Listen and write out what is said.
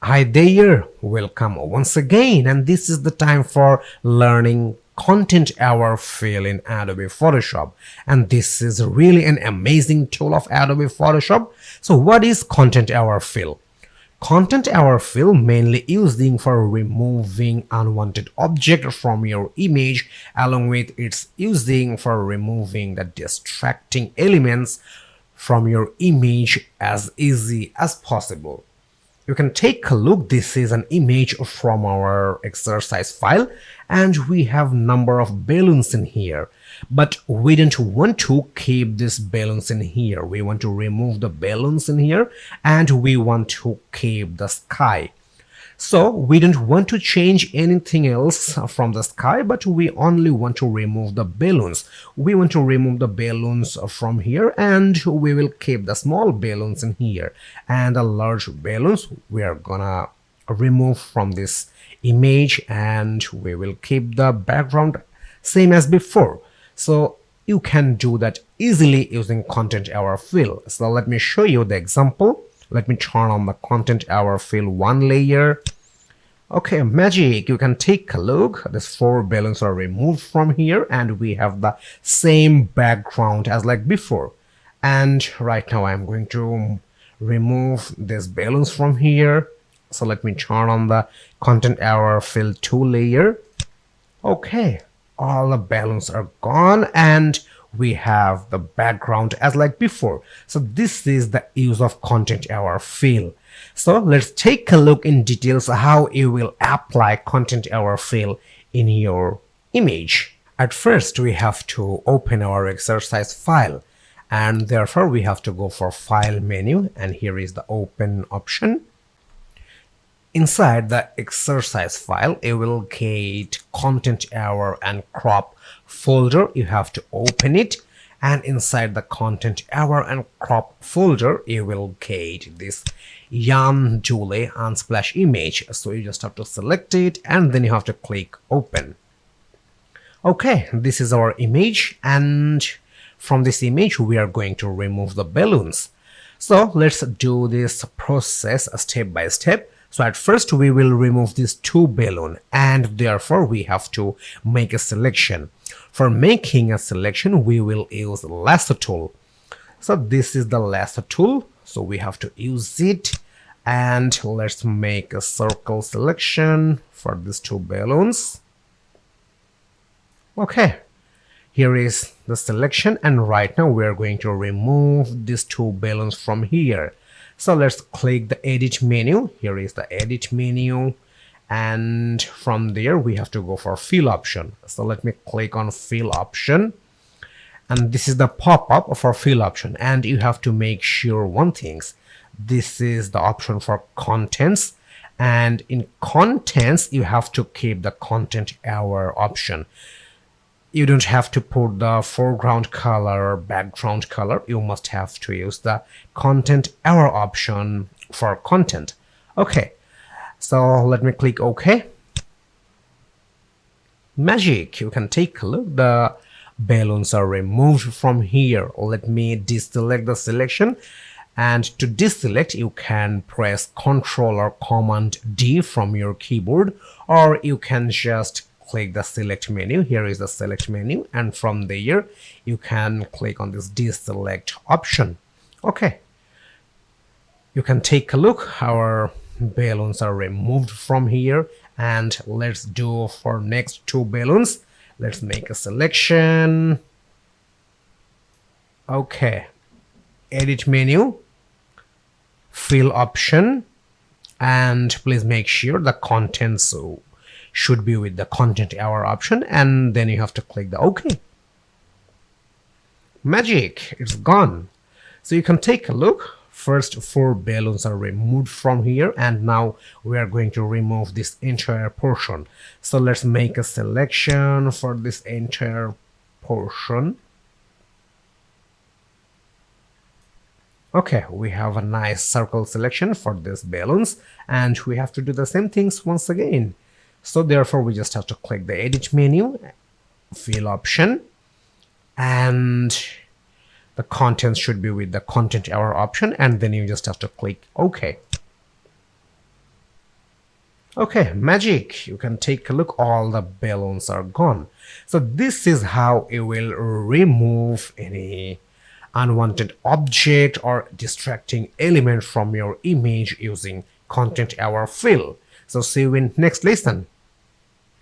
Hi there, welcome once again, and this is the time for learning content hour fill in Adobe Photoshop. And this is really an amazing tool of Adobe Photoshop. So what is content hour fill? Content hour fill mainly using for removing unwanted object from your image, along with its using for removing the distracting elements from your image as easy as possible. You can take a look. This is an image from our exercise file, and we have number of balloons in here, but we don't want to keep these balloons in here. We want to remove the balloons in here, and we want to keep the sky. So we don't want to change anything else from the sky, but we only want to remove the balloons. We want to remove the balloons from here, and we will keep the small balloons in here, and the large balloons we are gonna remove from this image, and we will keep the background same as before. So you can do that easily using content hour fill. So let me show you the example. Let me turn on the content hour fill one layer. Okay, magic, you can take a look. These four balloons are removed from here, and we have the same background as like before. And right now I'm going to remove these balloons from here. So let me turn on the content hour fill 2 layer. Okay, all the balloons are gone, and we have the background as like before. So this is the use of content hour fill. So let's take a look in details how you will apply content hour fill in your image. At first we have to open our exercise file, and therefore we have to go for file menu, and here is the open option. Inside the exercise file, you will get content hour and crop folder. You have to open it, and inside the content hour and crop folder, you will get this yarn Julie unsplash image. So you just have to select it, and then you have to click open. Okay, this is our image, and from this image we are going to remove the balloons. So let's do this process step by step. So at first we will remove these 2 balloons, and therefore we have to make a selection. For making a selection, we will use lasso tool. So this is the lasso tool, so we have to use it, and let's make a circle selection for these 2 balloons. Okay, here is the selection, and right now we are going to remove these 2 balloons from here. So let's click the edit menu. Here is the edit menu, and from there we have to go for fill option. So let me click on fill option, and this is the pop-up for fill option. And you have to make sure one thing: this is the option for contents, and in contents you have to keep the content hour option. You don't have to put the foreground color or background color. You must have to use the content hour option for content. Okay, so let me click OK. Magic, you can take a look. The balloons are removed from here. Let me deselect the selection, and to deselect you can press Ctrl or Command D from your keyboard, or you can just click the select menu. Here is the select menu, and from there you can click on this deselect option. Okay, you can take a look. Our balloons are removed from here, and let's do for next 2 balloons. Let's make a selection. Okay, edit menu, fill option, and please make sure the contents should be with the content hour option, and then you have to click the OK. Magic, it's gone. So you can take a look. First 4 balloons are removed from here, and now we are going to remove this entire portion. So let's make a selection for this entire portion. Okay, we have a nice circle selection for these balloons, and we have to do the same things once again. So therefore we just have to click the edit menu, fill option, and the contents should be with the content hour option, and then you just have to click OK. Okay, magic. You can take a look. All the balloons are gone. So this is how you will remove any unwanted object or distracting element from your image using content aware fill. So see you in next lesson.